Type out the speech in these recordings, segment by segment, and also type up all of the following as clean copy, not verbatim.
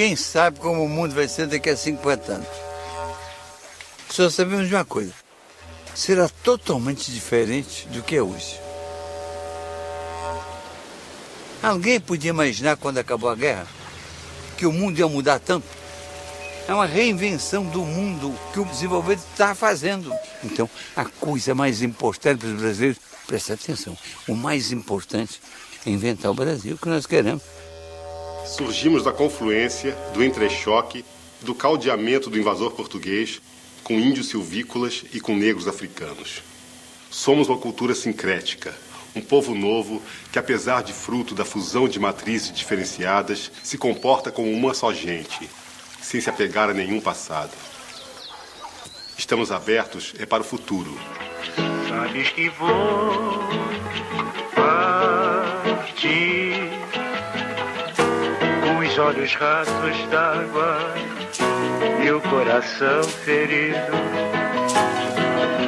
Ninguém sabe como o mundo vai ser daqui a 50 anos. Só sabemos de uma coisa. Será totalmente diferente do que é hoje. Alguém podia imaginar, quando acabou a guerra, que o mundo ia mudar tanto? É uma reinvenção do mundo que o desenvolvimento está fazendo. Então, a coisa mais importante para os brasileiros, presta atenção, o mais importante é inventar o Brasil que nós queremos. Surgimos da confluência, do entrechoque, do caldeamento do invasor português com índios silvícolas e com negros africanos. Somos uma cultura sincrética, um povo novo que, apesar de fruto da fusão de matrizes diferenciadas, se comporta como uma só gente, sem se apegar a nenhum passado. Estamos abertos para o futuro. Sabes que vou partir com os olhos rasos d'água e o coração ferido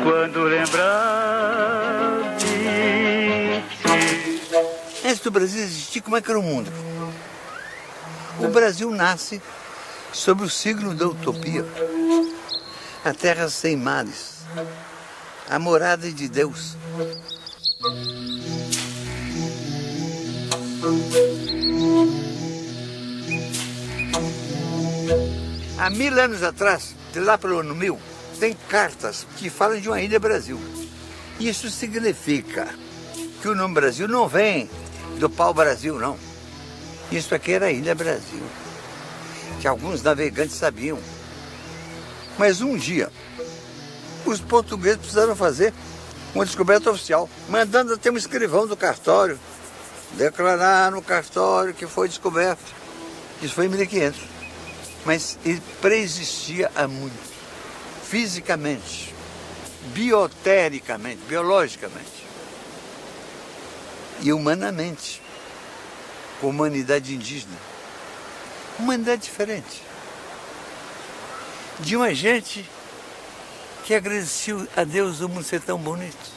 quando lembrar de ti. Antes do Brasil existir, como é que era o mundo? O Brasil nasce sob o signo da utopia. A terra sem mares, a morada de Deus. Há 1000 anos atrás, de lá pelo ano 1000, tem cartas que falam de uma ilha Brasil. Isso significa que o nome Brasil não vem do pau-brasil, não. Isso aqui era a Ilha Brasil, que alguns navegantes sabiam. Mas um dia, os portugueses precisaram fazer uma descoberta oficial, mandando até um escrivão do cartório declarar no cartório que foi descoberto. Isso foi em 1500. Mas ele preexistia há muito, fisicamente, biotericamente, biologicamente e humanamente, com a humanidade indígena. Humanidade diferente. De uma gente que agradeceu a Deus o mundo ser tão bonito,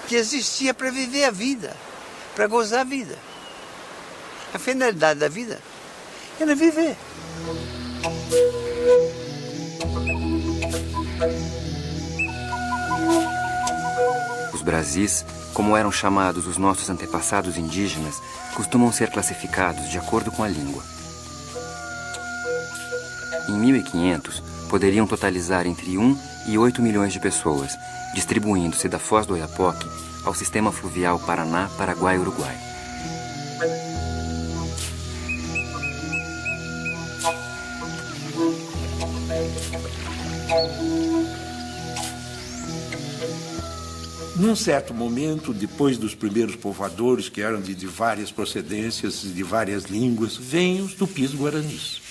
que existia para viver a vida, para gozar a vida. A finalidade da vida era viver. Os Brasis, como eram chamados os nossos antepassados indígenas, costumam ser classificados de acordo com a língua. Em 1500, poderiam totalizar entre 1 e 8 milhões de pessoas, distribuindo-se da Foz do Oiapoque ao sistema fluvial Paraná, Paraguai e Uruguai. Num certo momento, depois dos primeiros povoadores, que eram de várias procedências, de várias línguas, vêm os tupis-guaranis.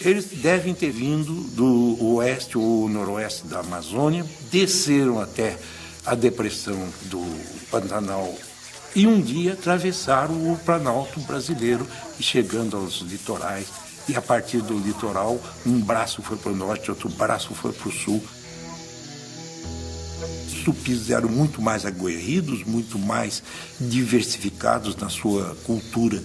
Eles devem ter vindo do oeste ou noroeste da Amazônia, desceram até a depressão do Pantanal e um dia atravessaram o Planalto brasileiro, chegando aos litorais. E a partir do litoral, um braço foi para o norte, outro braço foi para o sul. Os tupis eram muito mais aguerridos, muito mais diversificados na sua cultura.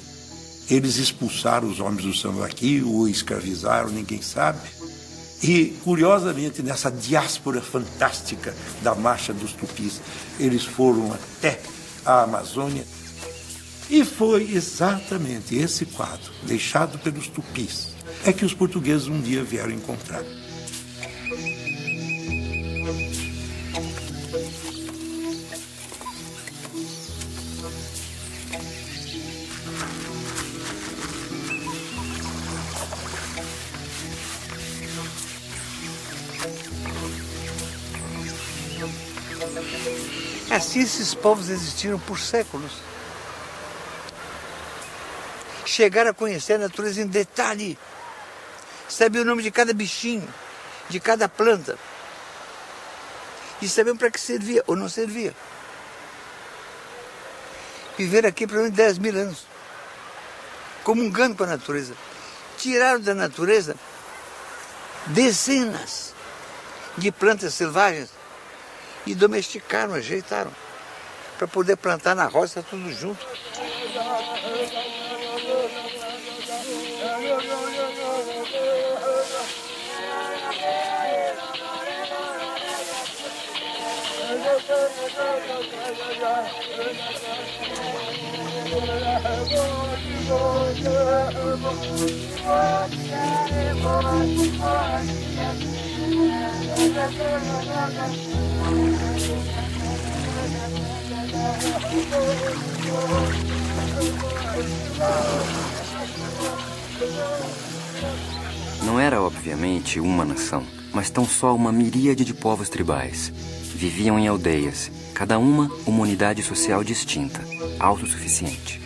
Eles expulsaram os homens do Sambaqui, ou escravizaram, ninguém sabe. E, curiosamente, nessa diáspora fantástica da marcha dos tupis, eles foram até a Amazônia. E foi exatamente esse quadro, deixado pelos tupis, é que os portugueses um dia vieram encontrar. Assim esses povos existiram por séculos. Chegaram a conhecer a natureza em detalhe. Sabiam o nome de cada bichinho, de cada planta. E sabiam para que servia ou não servia. Viveram aqui por menos de 10 mil anos, comungando com a natureza. Tiraram da natureza dezenas de plantas selvagens e domesticaram, ajeitaram, para poder plantar na roça tudo junto. Não era, obviamente, uma nação, mas tão só uma miríade de povos tribais. Viviam em aldeias, cada uma unidade social distinta, autossuficiente.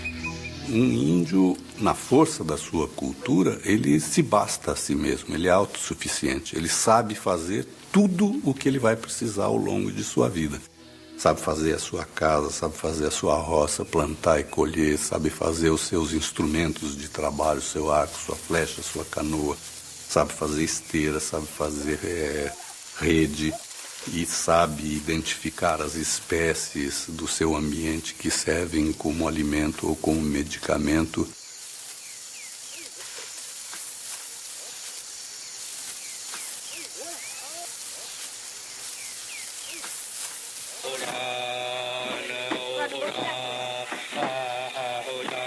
Um índio, na força da sua cultura, ele se basta a si mesmo, ele é autossuficiente. Ele sabe fazer tudo o que ele vai precisar ao longo de sua vida. Sabe fazer a sua casa, sabe fazer a sua roça, plantar e colher, sabe fazer os seus instrumentos de trabalho, seu arco, sua flecha, sua canoa, sabe fazer esteira, sabe fazer rede e sabe identificar as espécies do seu ambiente que servem como alimento ou como medicamento.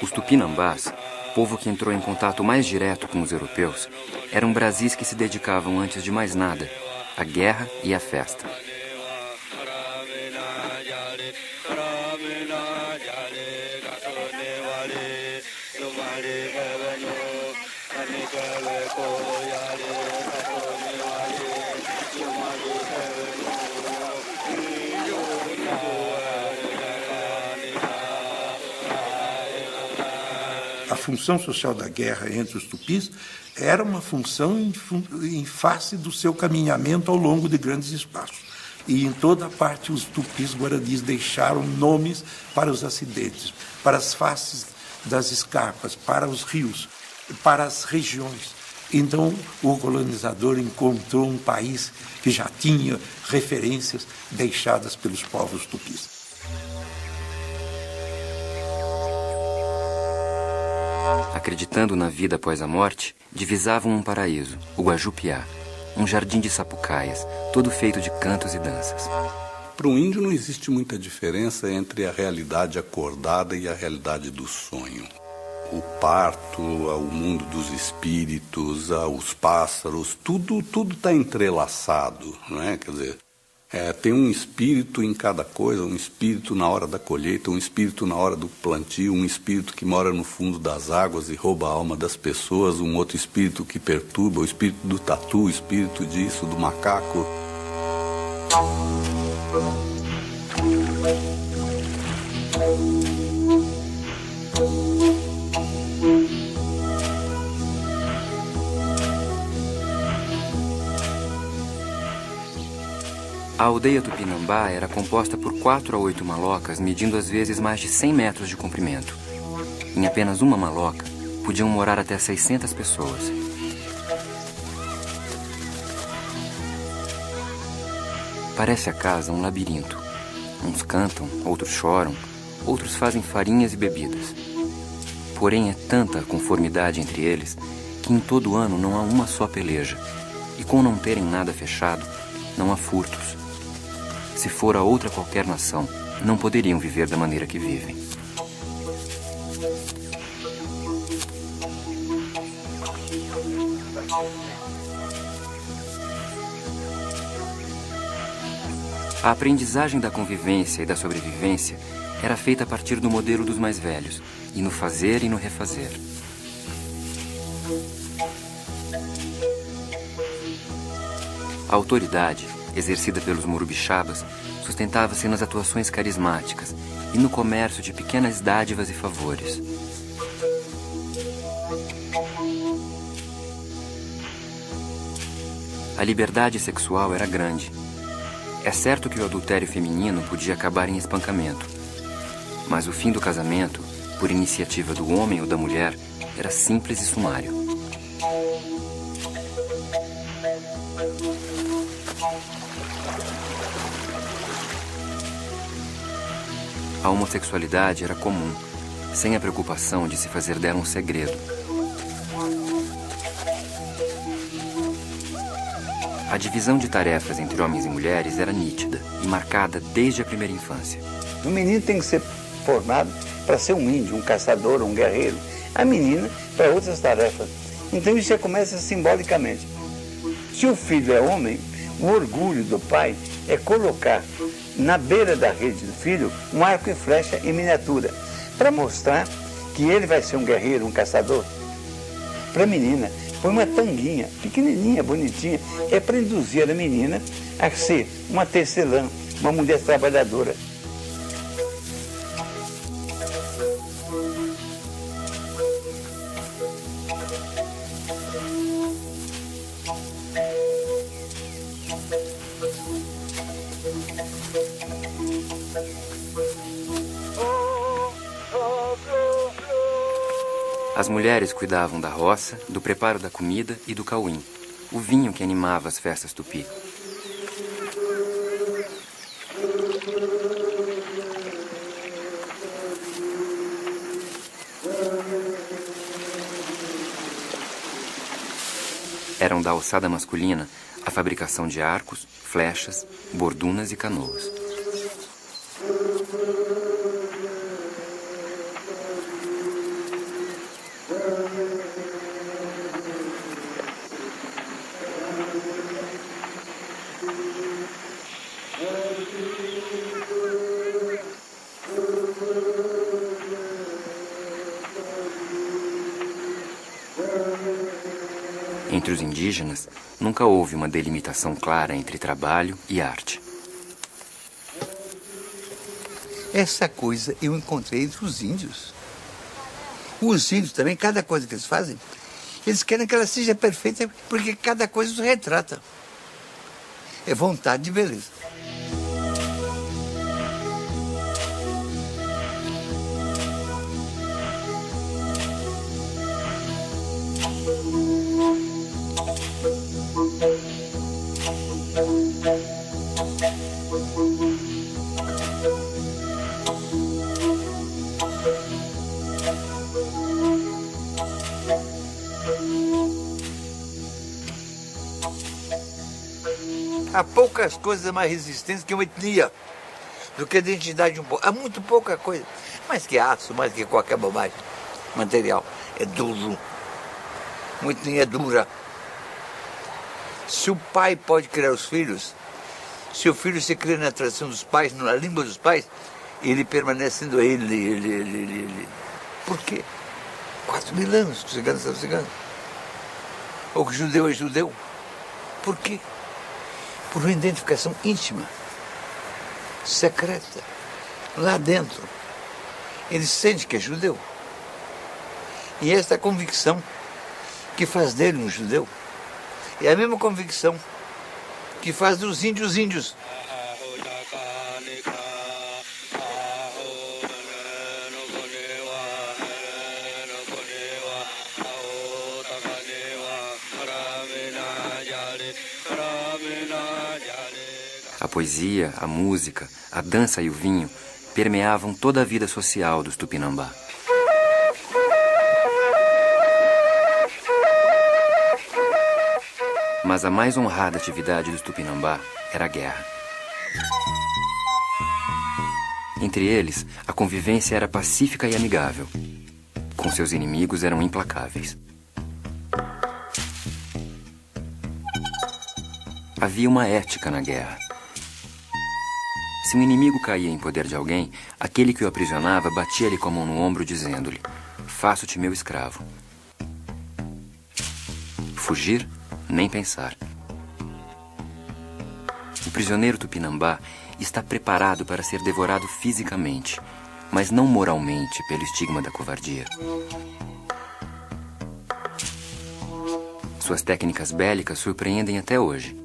Os tupinambás, povo que entrou em contato mais direto com os europeus, eram brasis que se dedicavam, antes de mais nada, à guerra e à festa. A função social da guerra entre os tupis era uma função em face do seu caminhamento ao longo de grandes espaços. E em toda parte os tupis guaranis deixaram nomes para os acidentes, para as faces das escarpas, para os rios, para as regiões. Então o colonizador encontrou um país que já tinha referências deixadas pelos povos tupis. Acreditando na vida após a morte, divisavam um paraíso, o Guajupiá, um jardim de sapucaias, todo feito de cantos e danças. Para um índio não existe muita diferença entre a realidade acordada e a realidade do sonho. O parto, o mundo dos espíritos, os pássaros, tudo está entrelaçado, não é? Quer dizer, tem um espírito em cada coisa, um espírito na hora da colheita, um espírito na hora do plantio, um espírito que mora no fundo das águas e rouba a alma das pessoas, um outro espírito que perturba, o espírito do tatu, o espírito disso, do macaco. A aldeia Tupinambá era composta por 4 a 8 malocas, medindo às vezes mais de 100 metros de comprimento. Em apenas uma maloca, podiam morar até 600 pessoas. Parece a casa um labirinto. Uns cantam, outros choram, outros fazem farinhas e bebidas. Porém, é tanta a conformidade entre eles que em todo ano não há uma só peleja. E com não terem nada fechado, não há furtos. Se fora outra qualquer nação, não poderiam viver da maneira que vivem. A aprendizagem da convivência e da sobrevivência era feita a partir do modelo dos mais velhos, e no fazer e no refazer. A autoridade, exercida pelos Morubixabas, sustentava-se nas atuações carismáticas e no comércio de pequenas dádivas e favores. A liberdade sexual era grande. É certo que o adultério feminino podia acabar em espancamento, mas o fim do casamento, por iniciativa do homem ou da mulher, era simples e sumário. A homossexualidade era comum, sem a preocupação de se fazer dela um segredo. A divisão de tarefas entre homens e mulheres era nítida e marcada desde a primeira infância. O menino tem que ser formado para ser um índio, um caçador, um guerreiro. A menina para outras tarefas. Então isso já começa simbolicamente. Se o filho é homem, o orgulho do pai é colocar na beira da rede do filho um arco e flecha em miniatura, para mostrar que ele vai ser um guerreiro, um caçador. Para a menina, põe uma tanguinha, pequenininha, bonitinha, é para induzir a menina a ser uma tecelã, uma mulher trabalhadora. As mulheres cuidavam da roça, do preparo da comida e do cauim, o vinho que animava as festas tupi. Eram da alçada masculina a fabricação de arcos, flechas, bordunas e canoas. Entre os indígenas, nunca houve uma delimitação clara entre trabalho e arte. Essa coisa eu encontrei entre os índios. Os índios também, cada coisa que eles fazem, eles querem que ela seja perfeita, porque cada coisa os retrata. É vontade de beleza. Há poucas coisas mais resistentes que uma etnia, do que a identidade de um povo. Há muito pouca coisa. Mais que aço, mais que qualquer bobagem. Material é duro. Uma etnia é dura. Se o pai pode criar os filhos, se o filho se cria na tradição dos pais, na língua dos pais, ele permanece sendo ele. Por quê? 4.000 anos que os ciganos são ciganos. Ou que o judeu é judeu. Por quê? Por uma identificação íntima, secreta, lá dentro. Ele sente que é judeu. E esta convicção que faz dele um judeu é a mesma convicção que faz dos índios índios. A poesia, a música, a dança e o vinho permeavam toda a vida social dos Tupinambá. Mas a mais honrada atividade dos Tupinambá era a guerra. Entre eles, a convivência era pacífica e amigável. Com seus inimigos eram implacáveis. Havia uma ética na guerra. Se um inimigo caía em poder de alguém, aquele que o aprisionava batia-lhe com a mão no ombro, dizendo-lhe: "Faço-te meu escravo." Fugir? Nem pensar. O prisioneiro Tupinambá está preparado para ser devorado fisicamente, mas não moralmente pelo estigma da covardia. Suas técnicas bélicas surpreendem até hoje.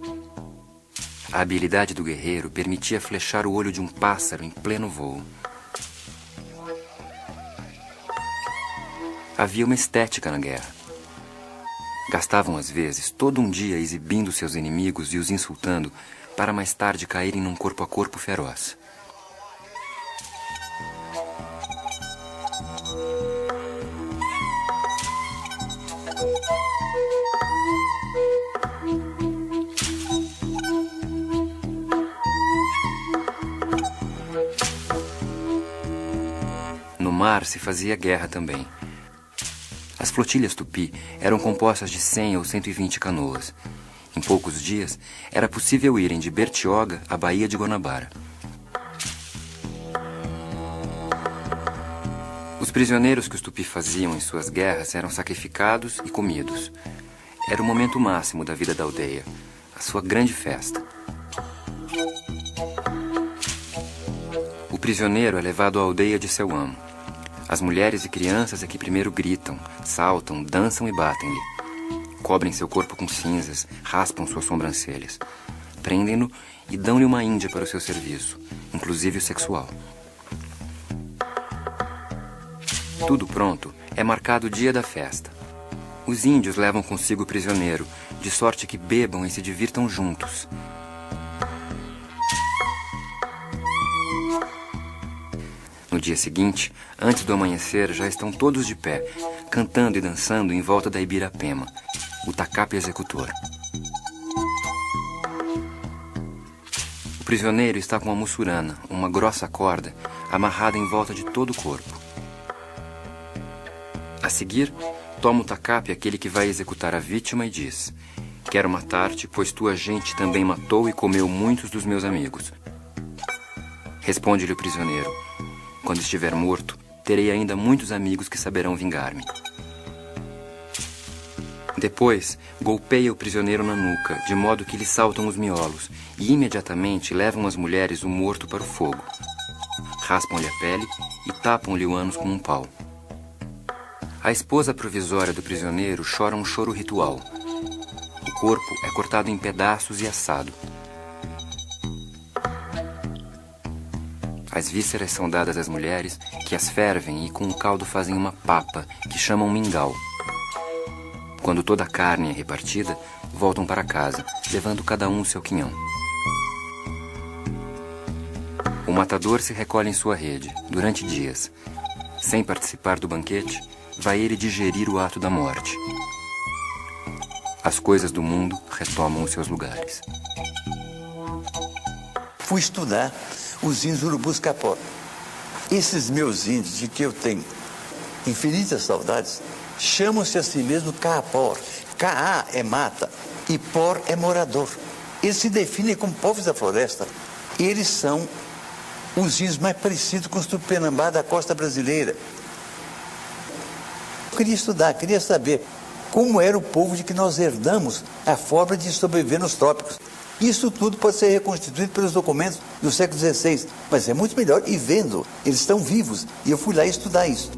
A habilidade do guerreiro permitia flechar o olho de um pássaro em pleno voo. Havia uma estética na guerra. Gastavam, às vezes, todo um dia exibindo seus inimigos e os insultando, para mais tarde caírem num corpo a corpo feroz. mar se fazia guerra também. As flotilhas tupi eram compostas de 100 ou 120 canoas. Em poucos dias, era possível irem de Bertioga à Baía de Guanabara. Os prisioneiros que os tupi faziam em suas guerras eram sacrificados e comidos. Era o momento máximo da vida da aldeia, a sua grande festa. O prisioneiro é levado à aldeia de seu amo. As mulheres e crianças é que primeiro gritam, saltam, dançam e batem-lhe. Cobrem seu corpo com cinzas, raspam suas sobrancelhas. Prendem-no e dão-lhe uma índia para o seu serviço, inclusive o sexual. Tudo pronto, é marcado o dia da festa. Os índios levam consigo o prisioneiro, de sorte que bebam e se divirtam juntos. No dia seguinte, antes do amanhecer, já estão todos de pé, cantando e dançando em volta da Ibirapema, o tacape executor. O prisioneiro está com uma mussurana, uma grossa corda, amarrada em volta de todo o corpo. A seguir, toma o tacape aquele que vai executar a vítima e diz: quero matar-te, pois tua gente também matou e comeu muitos dos meus amigos. Responde-lhe o prisioneiro: quando estiver morto, terei ainda muitos amigos que saberão vingar-me. Depois, golpeia o prisioneiro na nuca, de modo que lhe saltam os miolos, e imediatamente levam as mulheres o morto para o fogo. Raspam-lhe a pele e tapam-lhe o ânus com um pau. A esposa provisória do prisioneiro chora um choro ritual. O corpo é cortado em pedaços e assado. As vísceras são dadas às mulheres, que as fervem e com o caldo fazem uma papa, que chamam mingau. Quando toda a carne é repartida, voltam para casa, levando cada um seu quinhão. O matador se recolhe em sua rede, durante dias. Sem participar do banquete, vai ele digerir o ato da morte. As coisas do mundo retomam os seus lugares. Fui estudar os índios urubus capó. Esses meus índios, de que eu tenho infinitas saudades, chamam-se a si mesmo Caapor. Caá é mata e Por é morador. Eles se definem como povos da floresta. Eles são os índios mais parecidos com os Tupinambá da costa brasileira. Eu queria estudar, queria saber como era o povo de que nós herdamos a forma de sobreviver nos trópicos. Isso tudo pode ser reconstituído pelos documentos do século XVI, mas é muito melhor ir vendo. Eles estão vivos e eu fui lá estudar isso.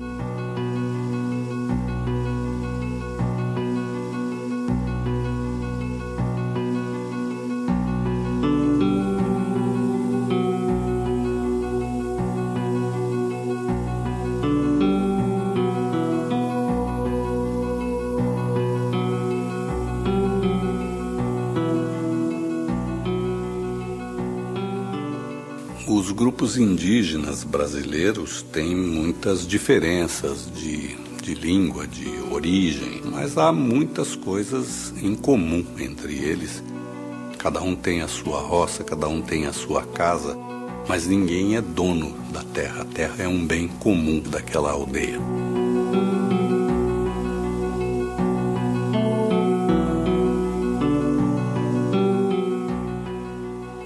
Os grupos indígenas brasileiros têm muitas diferenças de língua, de origem, mas há muitas coisas em comum entre eles. Cada um tem a sua roça, cada um tem a sua casa, mas ninguém é dono da terra. A terra é um bem comum daquela aldeia.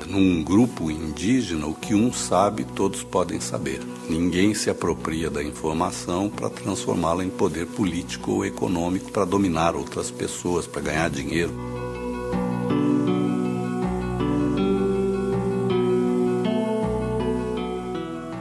Num grupo indígena, o que um sabe, todos podem saber. Ninguém se apropria da informação para transformá-la em poder político ou econômico para dominar outras pessoas, para ganhar dinheiro.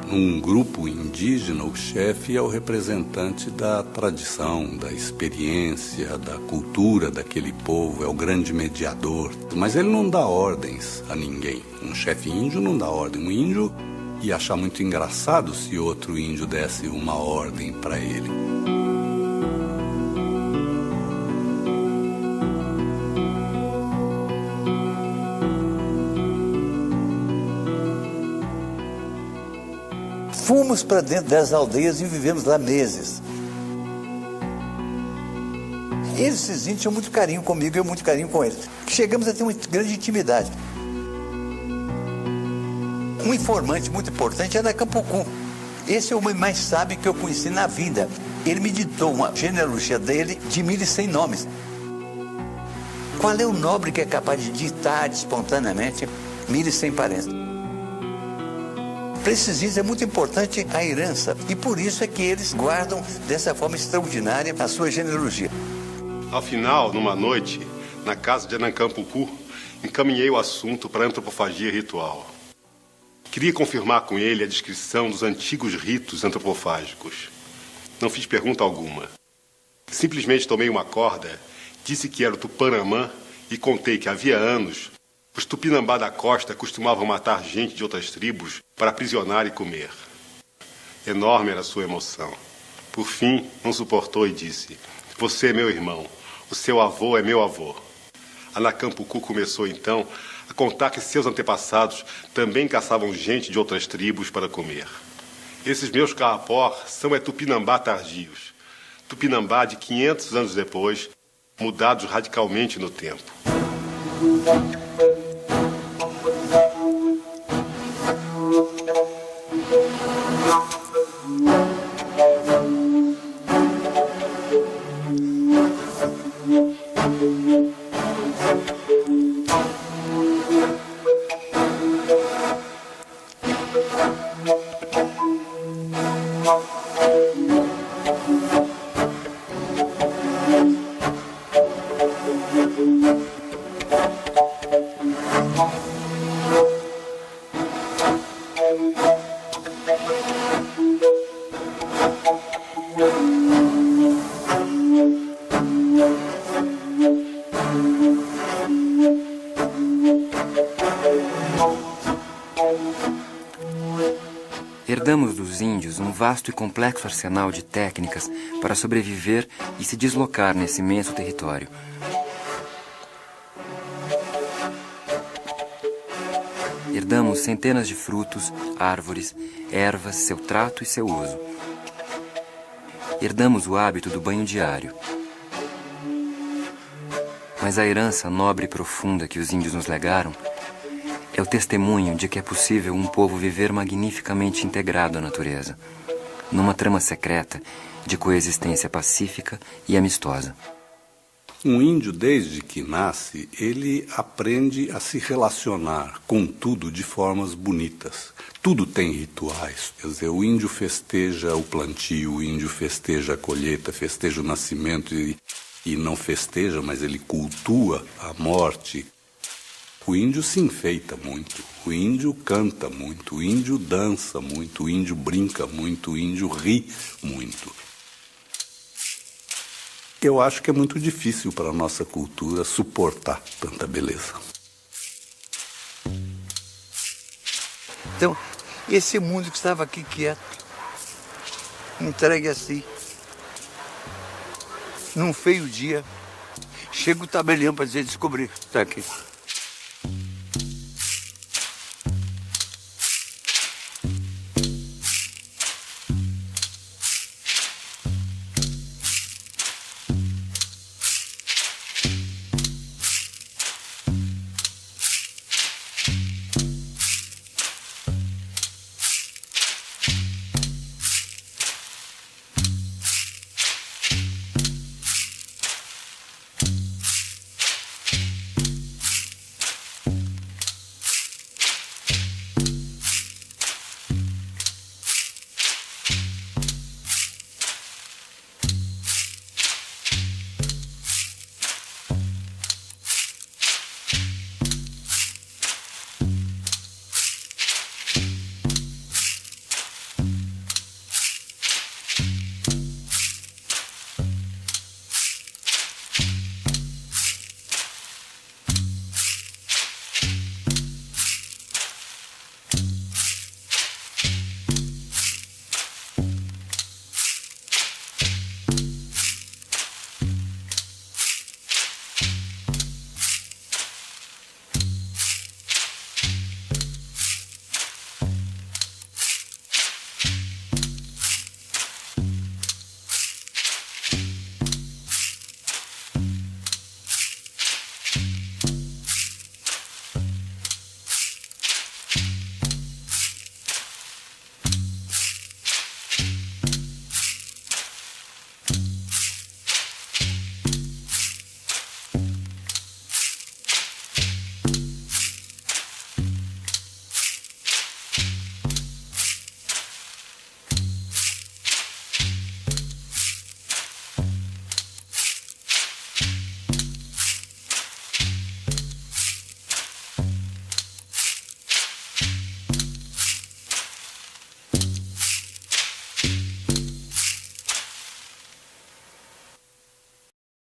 Num grupo indígena, o chefe é o representante da tradição, da experiência, da cultura daquele povo, é o grande mediador. Mas ele não dá ordens a ninguém. Um chefe índio não dá ordem. Um índio ia achar muito engraçado se outro índio desse uma ordem para ele. Fomos para dentro das aldeias e vivemos lá meses. Esses índios tinham muito carinho comigo e eu muito carinho com eles. Chegamos a ter uma grande intimidade. Um informante muito importante era Campocu. Esse é o homem mais sábio que eu conheci na vida. Ele me ditou uma genealogia dele de 1.100 nomes. Qual é o nobre que é capaz de ditar espontaneamente 1.100 parentes? Para esses índios é muito importante a herança, e por isso é que eles guardam dessa forma extraordinária a sua genealogia. Ao final, numa noite, na casa de Anancampucu, encaminhei o assunto para a antropofagia ritual. Queria confirmar com ele a descrição dos antigos ritos antropofágicos. Não fiz pergunta alguma. Simplesmente tomei uma corda, disse que era o Tupinambá e contei que havia anos os Tupinambá da costa costumavam matar gente de outras tribos para aprisionar e comer. Enorme era a sua emoção. Por fim, não suportou e disse: "Você é meu irmão, o seu avô é meu avô." Anancampucu começou então a contar que seus antepassados também caçavam gente de outras tribos para comer. Esses meus carrapó são Tupinambá tardios, Tupinambá de 500 anos depois, mudados radicalmente no tempo. Herdamos dos índios um vasto e complexo arsenal de técnicas para sobreviver e se deslocar nesse imenso território. Herdamos centenas de frutos, árvores, ervas, seu trato e seu uso. Herdamos o hábito do banho diário. Mas a herança nobre e profunda que os índios nos legaram é o testemunho de que é possível um povo viver magnificamente integrado à natureza, numa trama secreta de coexistência pacífica e amistosa. Um índio, desde que nasce, ele aprende a se relacionar com tudo de formas bonitas. Tudo tem rituais. Quer dizer, o índio festeja o plantio, o índio festeja a colheita, festeja o nascimento e não festeja, mas ele cultua a morte. O índio se enfeita muito, o índio canta muito, o índio dança muito, o índio brinca muito, o índio ri muito. Eu acho que é muito difícil para a nossa cultura suportar tanta beleza. Então, esse mundo que estava aqui quieto, entregue assim, num feio dia, chega o tabelião para dizer: descobri, está aqui.